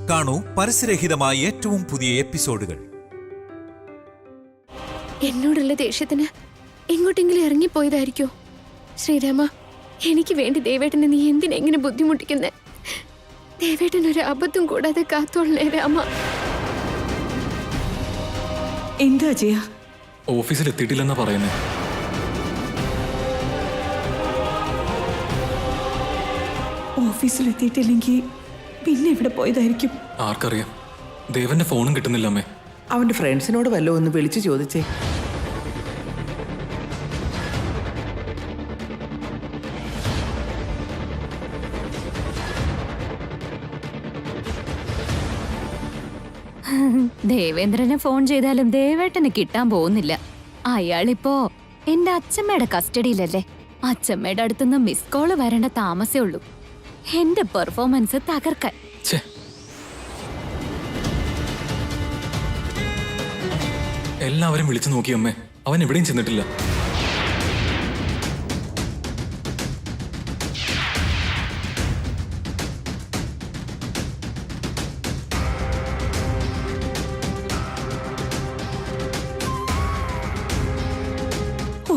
കാണൂ പരസ്യരഹിതമായ ഏറ്റവും പുതിയ എപ്പിസോഡുകൾ. എന്നോടുള്ള ദേഷ്യത്തിന് എങ്ങോട്ടെങ്കിലും ഇറങ്ങിപ്പോയതായിരിക്കോ? ശ്രീരാമ, എനിക്ക് വേണ്ടി ദേവേട്ടനെ നീ എന്തിനെങ്ങനെ ബുദ്ധിമുട്ടിക്കുന്നേ? ദേവേട്ടൻ ഒരു അബദ്ധം കൂടാതെ കാത്തോളണേ രാമ. എന്താ ചെയ്യാ? ഓഫീസിൽ എത്തിയിട്ടില്ലെന്നാ പറയുന്നേ. ഓഫീസിലെത്തിയിട്ടില്ലെങ്കിൽ പിന്നെ ഇവിടെ പോയതായിരിക്കും. ആർക്കറിയാം? ദേവന്റെ ഫോണും കിട്ടുന്നില്ല അമ്മേ. അവന്റെ ഫ്രണ്ട്സിനോട് വല്ലോ ഒന്ന് വിളിച്ചു ചോദിച്ചേ. ദേവേന്ദ്രനെ ഫോൺ ചെയ്താലും ദേവേട്ടന് കിട്ടാൻ പോകുന്നില്ല. അയാളിപ്പോ എന്റെ അച്ഛമ്മയുടെ കസ്റ്റഡിയിലല്ലേ. അച്ഛമ്മയുടെ അടുത്തുനിന്ന് മിസ് കോള് വരേണ്ട താമസേ ഉള്ളൂ എന്റെ പെർഫോമൻസ് തകർക്കാൻ. എല്ലാവരും വിളിച്ചു നോക്കി അമ്മേ, അവൻ എവിടെയും ചെന്നിട്ടില്ല.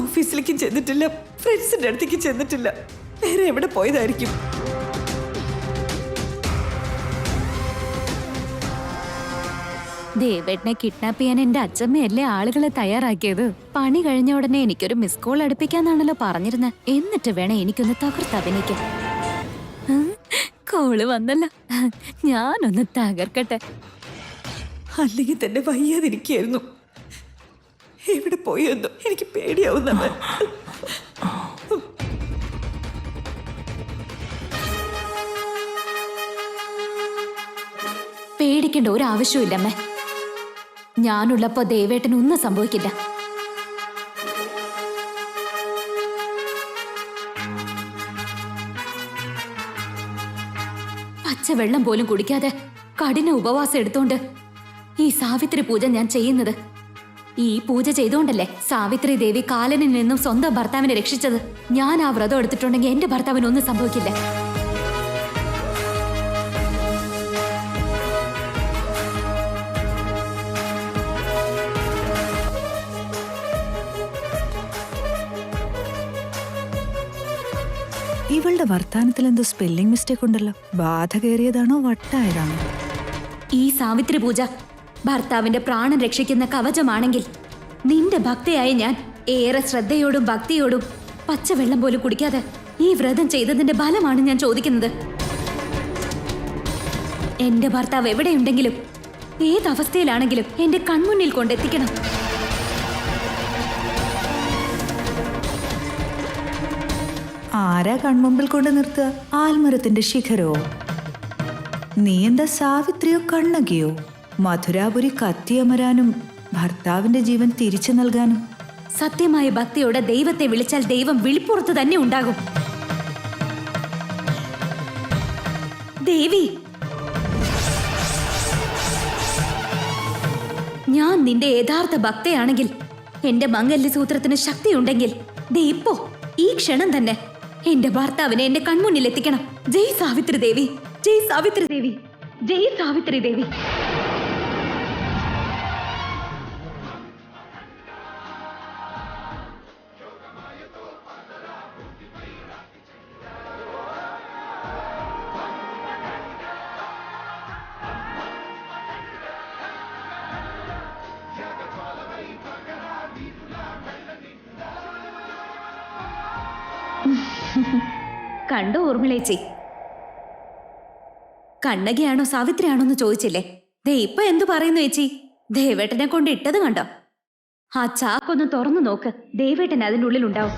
ഓഫീസിലേക്ക് ചെന്നിട്ടില്ല, ഫ്രണ്ട്സിന്റെ അടുത്തേക്ക് ചെന്നിട്ടില്ല. വേറെ എവിടെ പോയതായിരിക്കും? ദേവേട്ടനെ കിഡ്നാപ്പ് ചെയ്യാൻ എന്റെ അച്ഛമ്മയല്ലേ ആളുകളെ തയ്യാറാക്കിയത്. പണി കഴിഞ്ഞ ഉടനെ എനിക്കൊരു മിസ് കോൾ അടുപ്പിക്കാന്നാണല്ലോ പറഞ്ഞിരുന്നത്. എന്നിട്ട് വേണം എനിക്കൊന്ന് തകർത്ത് അഭിനയിക്കാൻ. കോള് വന്നല്ലോ, ഞാനൊന്ന് തകർക്കട്ടെ. അല്ലെങ്കിൽ തന്നെ വയ്യാതിരിക്കായിരുന്നു. എവിടെ പോയെന്നോ എനിക്ക് പേടിയാവുന്നവൻ. പേടിക്കേണ്ട ഒരു ആവശ്യമില്ലമ്മേ. ഞാനുള്ളപ്പോ ദേവേട്ടന് ഒന്നും സംഭവിക്കില്ല. പച്ചവെള്ളം പോലും കുടിക്കാതെ കഠിന ഉപവാസം എടുത്തോണ്ട് ഈ സാവിത്രി പൂജ ഞാൻ ചെയ്യുന്നത്. ഈ പൂജ ചെയ്തുകൊണ്ടല്ലേ സാവിത്രി ദേവി കാലനിൽ നിന്നും സ്വന്തം ഭർത്താവിനെ രക്ഷിച്ചത്. ഞാൻ ആ വ്രതം എടുത്തിട്ടുണ്ടെങ്കിൽ എന്റെ ഭർത്താവിനൊന്നും സംഭവിക്കില്ല. ഇവളുടെ വർത്താനത്തിൽ എന്തോ സ്പെല്ലിംഗ് മിസ്റ്റേക്ക് ഉണ്ടല്ലോ. ബാധ കയറിയതാണോ വട്ടായതാണോ? ഈ സാവിത്രി പൂജ ഭർത്താവിന്റെ പ്രാണൻ രക്ഷിക്കുന്ന കവചമാണെങ്കിൽ നിന്റെ ഭക്തയായ ഞാൻ ഏറെ ശ്രദ്ധയോടും ഭക്തിയോടും പച്ചവെള്ളം പോലും കുടിക്കാതെ ഈ വ്രതം ചെയ്തതിന്റെ ഫലമാണ് ഞാൻ ചോദിക്കുന്നത്. എന്റെ ഭർത്താവ് എവിടെയുണ്ടെങ്കിലും ഏതവസ്ഥയിലാണെങ്കിലും എന്റെ കൺമുന്നിൽ കൊണ്ടെത്തിക്കണം. ആരാ കൺമുമ്പിൽ കൊണ്ട് നിർത്തുക? ആൽമരത്തിന്റെ ശിഖരോ? നീ എന്താ സാവിത്രിയോ കണ്ണകിയോ? മധുരാപുരി കത്തിയമരാനും ഭർത്താവിന്റെ ജീവൻ തിരിച്ചു നൽകാനും. സത്യമായ ഭക്തിയോടെ ദൈവത്തെ വിളിച്ചാൽ ദൈവം വിളിപ്പുറത്ത് തന്നെ ഉണ്ടാകും. ദേവി, ഞാൻ നിന്റെ യഥാർത്ഥ ഭക്തയാണെങ്കിൽ, എന്റെ മംഗല്യസൂത്രത്തിന് ശക്തിയുണ്ടെങ്കിൽ ദേ ഇപ്പോ ഈ ക്ഷണം തന്നെ എന്റെ ഭർത്താവിനെ എന്റെ കൺമുന്നിൽ എത്തിക്കണം. ജയ് സാവിത്രി ദേവി, ജയ് സാവിത്രി ദേവി, ജയ് സാവിത്രി ദേവി. കണ്ടോ ഊർമിളേച്ചി, കണ്ണകിയാണോ സാവിത്രിയാണോ എന്ന് ചോദിച്ചില്ലേ? ദേ ഇപ്പൊ എന്തു പറയുന്നു ചേച്ചി? ദേവേട്ടനെ കൊണ്ട് ഇട്ടത് കണ്ടോ? ആ ചാക്കൊന്ന് തുറന്നു നോക്ക്, ദേവേട്ടൻ അതിനുള്ളിൽ ഉണ്ടാവും.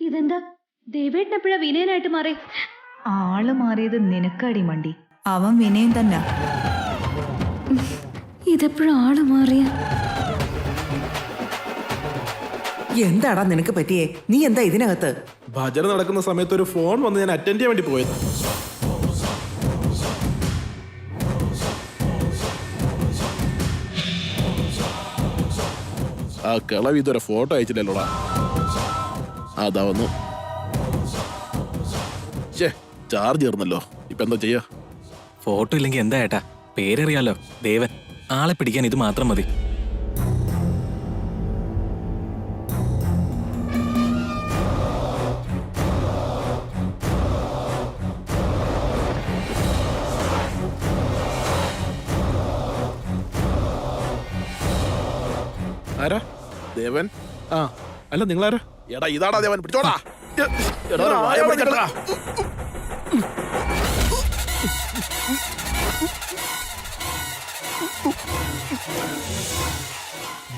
ഇതെന്താ ദേവേട്ടൻ എപ്പോഴാ വിനയനായിട്ട് മാറി? ആള് മാറിയത് നിനക്കടി മണ്ടി. അവൻ വിനയം തന്നെ. ഇതെപ്പോഴും ആള് മാറിയ? എന്താടാ നിനക്ക് പറ്റിയേ? നീ എന്താ ഇതിനകത്ത്? ഭജന നടക്കുന്ന സമയത്ത് ഒരു ഫോൺ വന്ന് ഞാൻ അറ്റൻഡ് ചെയ്യാൻ വേണ്ടി പോയത്. ആ കിളവ് ഇതുവരെ ഫോട്ടോ അയച്ചില്ലല്ലോടാ. അതാ വന്നു. ചാർജ് തീർന്നല്ലോ. ഇപ്പൊ എന്താ ചെയ്യാ? ഫോട്ടോ ഇല്ലെങ്കിൽ എന്താ ഏട്ടാ, പേരറിയാലോ, ദേവൻ. ആളെ പിടിക്കാൻ ഇത് മാത്രം മതി. ആരാ? ദേവൻ? ആ അല്ല, നിങ്ങളാരാ? എടാ ഇതാടാ ദേവൻ, പിടിച്ചോടാ.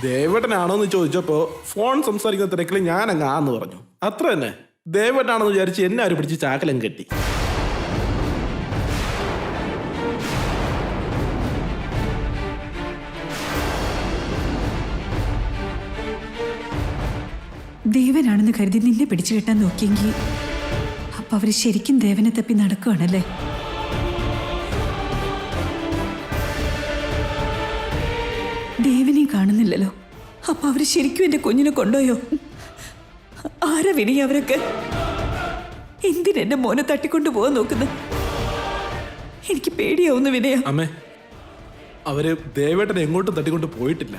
ദേവേട്ടനാണോന്ന് ചോദിച്ചപ്പോ ഫോൺ സംസാരിക്കുന്ന തിരക്കിൽ ഞാൻ അങ്ങ് ആന്ന് പറഞ്ഞു. അത്ര തന്നെ. ദേവേട്ടനാണെന്ന് വിചാരിച്ച് എന്നെ ആര് പിടിച്ച് ചാക്കലം കെട്ടി. ദേവനാണെന്ന് കരുതി നിന്നെ പിടിച്ചു കെട്ടാൻ നോക്കിയെങ്കിൽ അപ്പൊ അവര് ശരിക്കും ദേവനെ തപ്പി നടക്കുവാണല്ലേ? ദേവനെ കാണുന്നില്ലല്ലോ. അപ്പൊ അവര് ശരിക്കും എന്റെ കുഞ്ഞിനെ കൊണ്ടുപോയോ? ആരാ വിനയ അവരൊക്കെ? എന്തിനെന്റെ മോനെ തട്ടിക്കൊണ്ടു പോകാൻ നോക്കുന്നത്? എനിക്ക് പേടിയാവുന്നു വിനയ. അമ്മേ, അവര് ദേവേട്ടനെ എങ്ങോട്ടും തട്ടിക്കൊണ്ട് പോയിട്ടില്ല.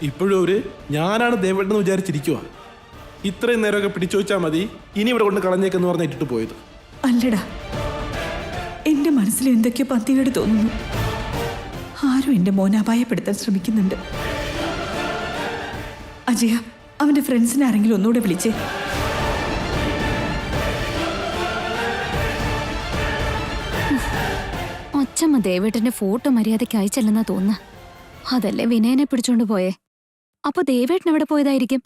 ഇപ്പോഴും അവര് ഞാനാണ് ദേവേട്ടൻ വിചാരിച്ചിരിക്കുക. ഇത്രയും നേരമൊക്കെ പിടിച്ചു വെച്ചാൽ മതി, ഇനി ഇവിടെ കൊണ്ട് കളഞ്ഞേക്കെന്ന് പറഞ്ഞ് ഇട്ടിട്ട് പോയത്. അല്ലടാ, എന്റെ മനസ്സിൽ എന്തൊക്കെയോ പന്തികേട് തോന്നുന്നു. ആരും എന്റെ മോനെ അപായപ്പെടുത്താൻ ശ്രമിക്കുന്നുണ്ട്. അജയ, അവന്റെ ഫ്രണ്ട്സിനെ ആരെങ്കിലും ഒന്നുകൂടെ വിളിച്ചേ. അച്ഛമ്മ ദേവേട്ടന്റെ ഫോട്ടോ മര്യാദയ്ക്ക് അയച്ചല്ലെന്നാ തോന്നുന്നു. അതല്ലേ വിനയനെ പിടിച്ചോണ്ട് പോയേ. അപ്പൊ ദേവേട്ടൻ എവിടെ പോയതായിരിക്കും?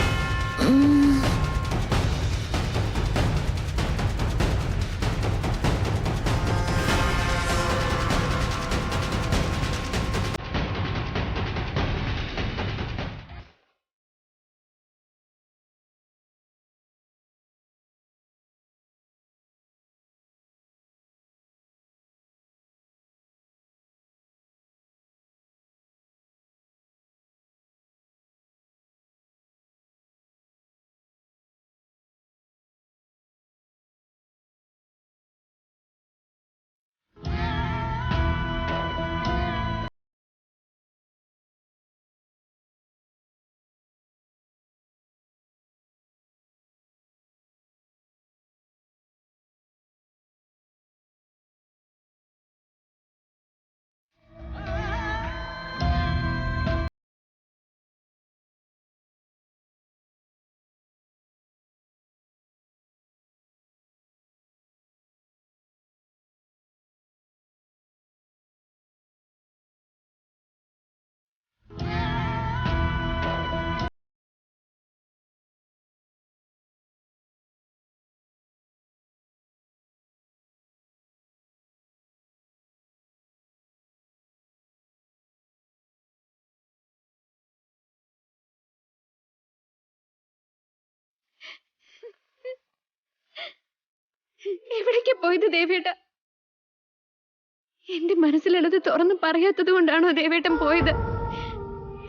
എവിടേക്കാ പോയത് ദേവേട്ട? എന്റെ മനസ്സിലുള്ളത് തുറന്ന് പറയാത്തത് കൊണ്ടാണോ ദേവേട്ടൻ പോയത്?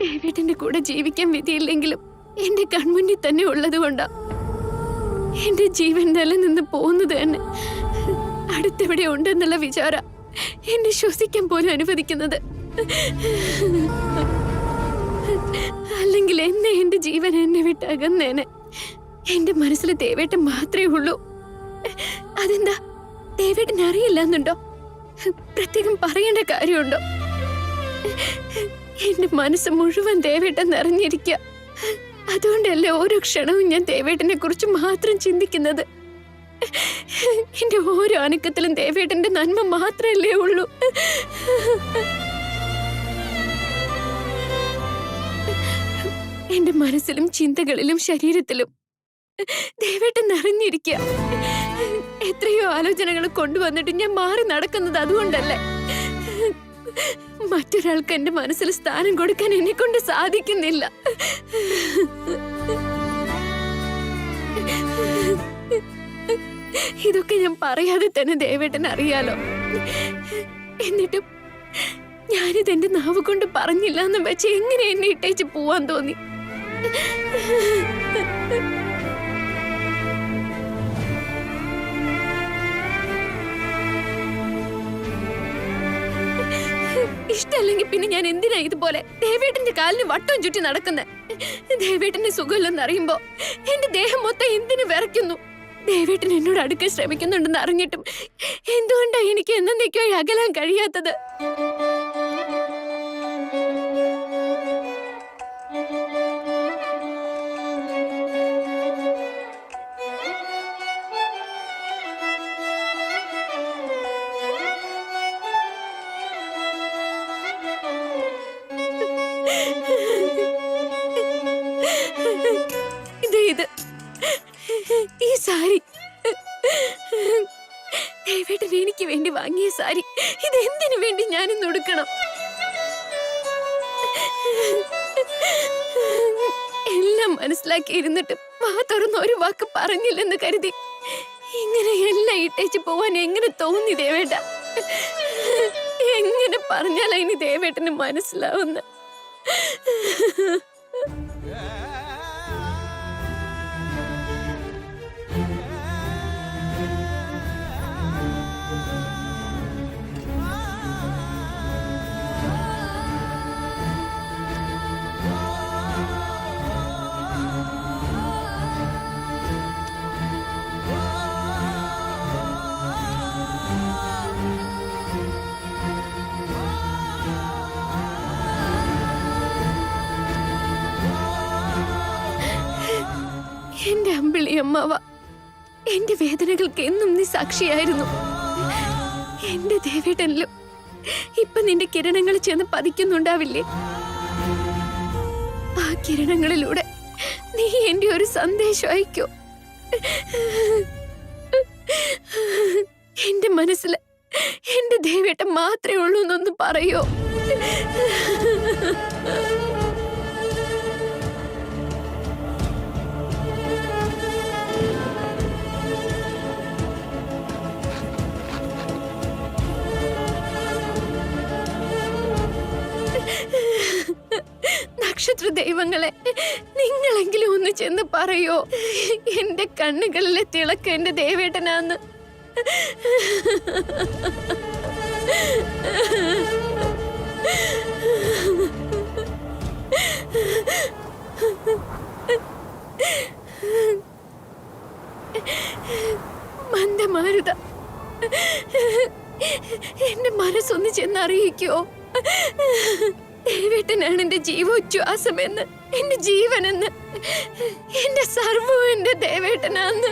ദേവേട്ടന്റെ കൂടെ ജീവിക്കാൻ വിധിയില്ലെങ്കിലും എന്റെ കൺമുന്നിൽ തന്നെ ഉള്ളത് കൊണ്ടാ എന്റെ ജീവൻ നിലനിന്ന് പോകുന്നത് തന്നെ. അടുത്തെവിടെ ഉണ്ടെന്നുള്ള വിചാര എന്നെ ശ്വസിക്കാൻ പോലും അനുവദിക്കുന്നത്. അല്ലെങ്കിൽ എന്നെ എന്റെ ജീവൻ എന്നെ വിട്ട് അകന്നേനെ. എന്റെ മനസ്സിൽ ദേവേട്ടൻ മാത്രമേ ഉള്ളൂ. അതെന്താ ദേവേട്ടന് അറിയില്ലെന്നുണ്ടോ? പ്രത്യേകം പറയേണ്ട കാര്യമുണ്ടോ? എന്റെ മനസ്സ് മുഴുവൻ ദേവേട്ടൻ നിറഞ്ഞിരിക്കുക. അതുകൊണ്ടല്ലേ ഓരോ ക്ഷണവും ഞാൻ ദേവേട്ടനെ കുറിച്ച് മാത്രം ചിന്തിക്കുന്നത്. എന്റെ ഓരോ അനക്കത്തിലും ദേവേട്ടന്റെ നന്മ മാത്രമല്ലേ ഉള്ളൂ. എന്റെ മനസ്സിലും ചിന്തകളിലും ശരീരത്തിലും ദേവേട്ടൻ നിറഞ്ഞിരിക്കുക. എത്രയോ ആലോചനകൾ കൊണ്ടുവന്നിട്ട് ഞാൻ മാറി നടക്കുന്നത് അതുകൊണ്ടല്ലേ. മറ്റൊരാൾക്ക് എന്റെ മനസ്സിൽ സ്ഥാനം കൊടുക്കാൻ എന്നെ കൊണ്ട് സാധിക്കുന്നില്ല. ഇതൊക്കെ ഞാൻ പറയാതെ തന്നെ ദേവേട്ടൻ അറിയാലോ. എന്നിട്ടും ഞാനിത് എന്റെ നാവ് കൊണ്ട് പറഞ്ഞില്ല എന്ന് വെച്ച് എങ്ങനെ എന്നെ ഇട്ടേച്ച് പോവാൻ തോന്നി? ഇഷ്ടല്ലെങ്കിൽ പിന്നെ ഞാൻ എന്തിനാ ഇതുപോലെ ദേവേട്ടന്റെ കാലിന് വട്ടം ചുറ്റി നടക്കുന്നത്? ദേവേട്ടന്റെ സുഖമില്ലെന്ന് അറിയുമ്പോ എന്റെ ദേഹം മൊത്തം എന്തിനു വിറയ്ക്കുന്നു? ദേവേട്ടൻ എന്നോട് അടുക്കാൻ ശ്രമിക്കുന്നുണ്ടെന്ന് അറിഞ്ഞിട്ടും എന്തുകൊണ്ടാ എനിക്ക് എന്നേക്കോ അകലാൻ കഴിയാത്തത്? ഇത് ഈ സാരി ദേവേട്ടൻ എനിക്ക് വേണ്ടി വാങ്ങിയ സാരി. ഇത് എന്തിനു വേണ്ടി ഞാനിന്ന് ഉടുക്കണം? എല്ലാം മനസ്സിലാക്കി ഇരുന്നിട്ട് വാ തുറന്ന് ഒരു വാക്ക് പറഞ്ഞില്ലെന്ന് കരുതി ഇങ്ങനെ എല്ലാം ഇട്ടേച്ച് പോവാൻ എങ്ങനെ തോന്നി ദേവേട്ട? എങ്ങനെ പറഞ്ഞാലാ ഇനി ദേവേട്ടന് മനസ്സിലാവുന്ന? എന്റെ അമ്പിളി അമ്മാവ, എന്റെ വേദനകൾക്ക് എന്നും നീ സാക്ഷിയായിരുന്നു. എന്റെ ദേവേട്ടനിലും ഇപ്പൊ നിന്റെ കിരണങ്ങൾ ചെന്ന് പതിക്കുന്നുണ്ടാവില്ലേ? ആ കിരണങ്ങളിലൂടെ നീ എന്റെ ഒരു സന്ദേശം അയക്കോ? എന്റെ മനസ്സിൽ എന്റെ ദേവേട്ടൻ മാത്രമേ ഉള്ളൂ എന്നൊന്ന് പറയോ? നക്ഷത്ര ദൈവങ്ങളെ, നിങ്ങളെങ്കിലും ഒന്ന് ചെന്ന് പറയോ എന്റെ കണ്ണുകളിലെ തിളക്കം എന്റെ ദേവേട്ടനാന്ന്? മന്ദമാരുത, എന്റെ മനസ്സൊന്ന് ചെന്നറിയിക്കോ? ദേവേട്ടനാണ് എന്റെ ജീവോച്ഛ്വാസമെന്ന്, എന്റെ ജീവനെന്ന്, എന്റെ സർവ്വം എന്റെ ദേവേട്ടനാന്ന്.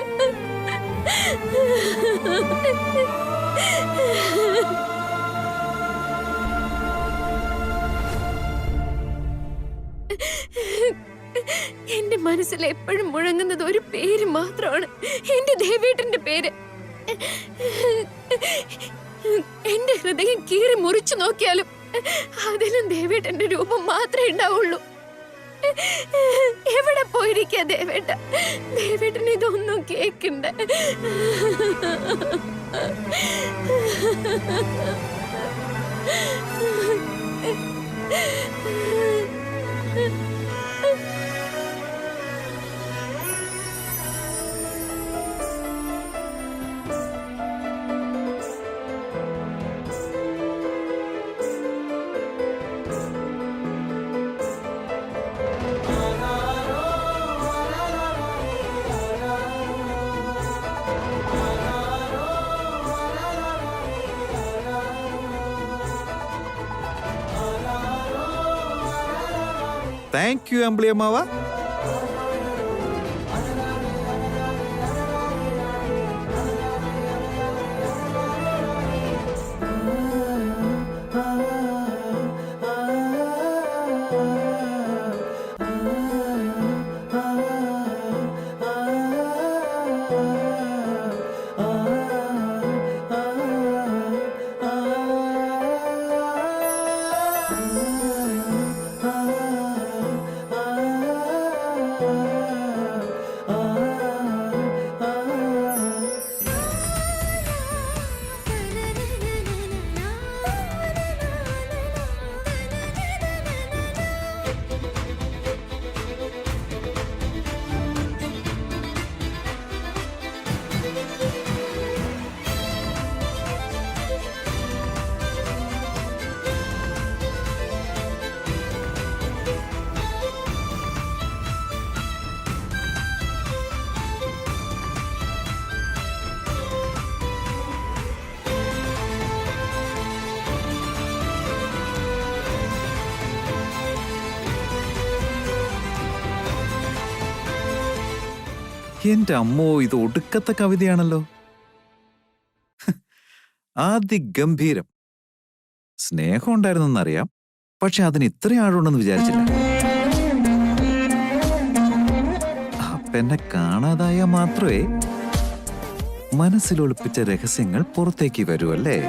എന്റെ മനസ്സിൽ എപ്പോഴും മുഴങ്ങുന്നത് ഒരു പേര് മാത്രമാണ്, എന്റെ ദേവേട്ടന്റെ പേര്. എന്റെ ഹൃദയം കീറി മുറിച്ചു നോക്കിയാലും അതിലും ദേവേട്ടന്റെ രൂപം മാത്രമേ ഉണ്ടാവുള്ളൂ. എവിടെ പോയിരിക്കാ ദേവേട്ട? ദേവേട്ടൻ ഇതൊന്നും കേക്കണ്ട. താങ്ക് യു അമ്പിളി അമ്മാവ. എന്റെ അമ്മോ, ഇത് ഒടുക്കത്തെ കവിതയാണല്ലോ. അതിഗംഭീരം. സ്നേഹം ഉണ്ടായിരുന്നെന്നറിയാം, പക്ഷെ അതിന് ഇത്രയും ആഴമുണ്ടെന്ന് വിചാരിച്ചില്ല. അപ്പെന്നെ കാണാതായ മാത്രമേ മനസ്സിലൊളിപ്പിച്ച രഹസ്യങ്ങൾ പുറത്തേക്ക് വരൂ അല്ലേ?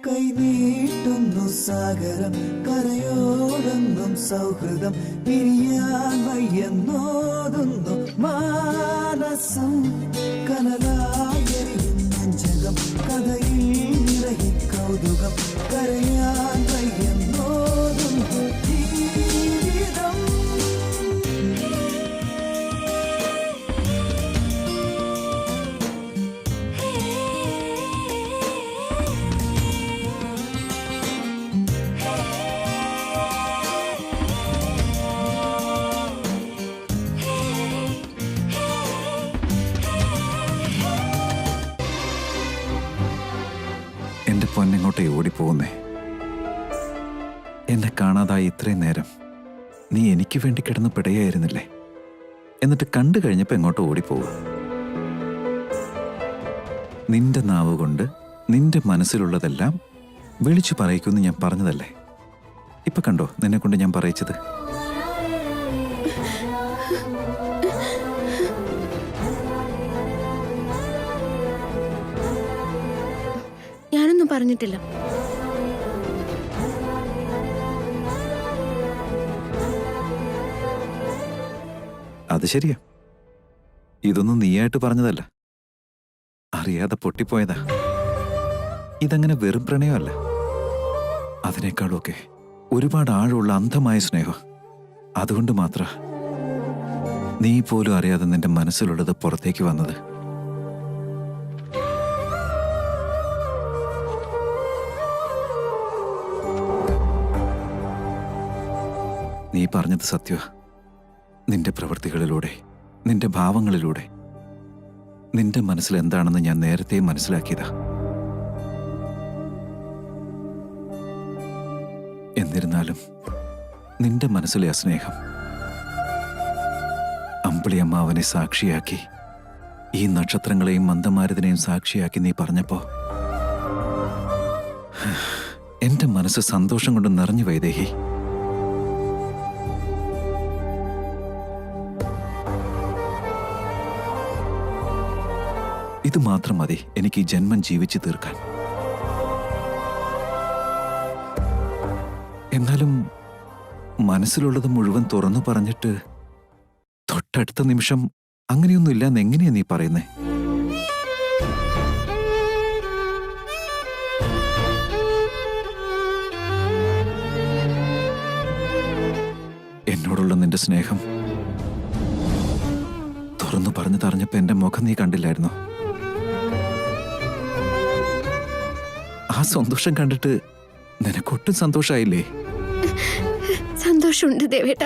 കൈനീട്ടുന്നു സാഗരം കരയോടുന്നും സൗഹൃദം പിരിയാൻ വയ്യെന്നോതുന്നു മാനസം കനലായെരിയും നെഞ്ചകം കഥയിൽ നിറയെ കൗതുകം കരയാൻ വയ്യെന്നോതുന്നു ജീവിതം. എന്റെ പൊന്നെങ്ങോട്ടേ ഓടിപ്പോകുന്നേ. എന്നെ കാണാതായി ഇത്രയും നേരം നീ എനിക്ക് വേണ്ടി കിടന്ന് പിടയായിരുന്നില്ലേ? എന്നിട്ട് കണ്ടു കഴിഞ്ഞപ്പോ എങ്ങോട്ട് ഓടിപ്പോകും? നിന്റെ നാവ് കൊണ്ട് നിന്റെ മനസ്സിലുള്ളതെല്ലാം വിളിച്ചു പറയിക്കുമെന്ന് ഞാൻ പറഞ്ഞതല്ലേ? ഇപ്പൊ കണ്ടോ നിന്നെ കൊണ്ട് ഞാൻ പറയിച്ചത്? ഞാനൊന്നും പറഞ്ഞിട്ടില്ല. അത് ശരിയാ, ഇതൊന്നും നീയായിട്ട് പറഞ്ഞതല്ല, അറിയാതെ പൊട്ടിപ്പോയതാ. ഇതങ്ങനെ വെറും പ്രണയമല്ല, അതിനേക്കാളൊക്കെ ഒരുപാട് ആഴമുള്ള അന്ധമായ സ്നേഹം. അതുകൊണ്ട് മാത്ര നീ പോലും അറിയാതെ നിന്റെ മനസ്സിലുള്ളത് പുറത്തേക്ക് വന്നത്. നീ പറഞ്ഞത് സത്യമാ. നിന്റെ പ്രവൃത്തികളിലൂടെ, നിന്റെ ഭാവങ്ങളിലൂടെ നിന്റെ മനസ്സിൽ എന്താണെന്ന് ഞാൻ നേരത്തെ മനസ്സിലാക്കിയതാ. എന്നിരുന്നാലും നിന്റെ മനസ്സിലെ ആ സ്നേഹം അമ്പിളിയമ്മാവനെ സാക്ഷിയാക്കി, ഈ നക്ഷത്രങ്ങളെയും മന്ദമാരുതിനെയും സാക്ഷിയാക്കി നീ പറഞ്ഞപ്പോ എന്റെ മനസ്സ് സന്തോഷം കൊണ്ട് നിറഞ്ഞു വൈദേഹി. ഇത് മാത്രം മതി എനിക്ക് ഈ ജന്മം ജീവിച്ചു തീർക്കാൻ. എന്നാലും മനസ്സിലുള്ളത് മുഴുവൻ തുറന്നു പറഞ്ഞിട്ട് തൊട്ടടുത്ത നിമിഷം അങ്ങനെയൊന്നുമില്ലെന്ന് എങ്ങനെയാ നീ പറയുന്നേ? എന്നോടുള്ള നിന്റെ സ്നേഹം തുറന്നു പറഞ്ഞു തറഞ്ഞപ്പോ എന്റെ മുഖം നീ കണ്ടില്ലായിരുന്നോ? ആ സന്തോഷം കണ്ടിട്ട് നിനക്കൊട്ടും സന്തോഷായില്ലേ? സന്തോഷമുണ്ട് ദേവേട്ട.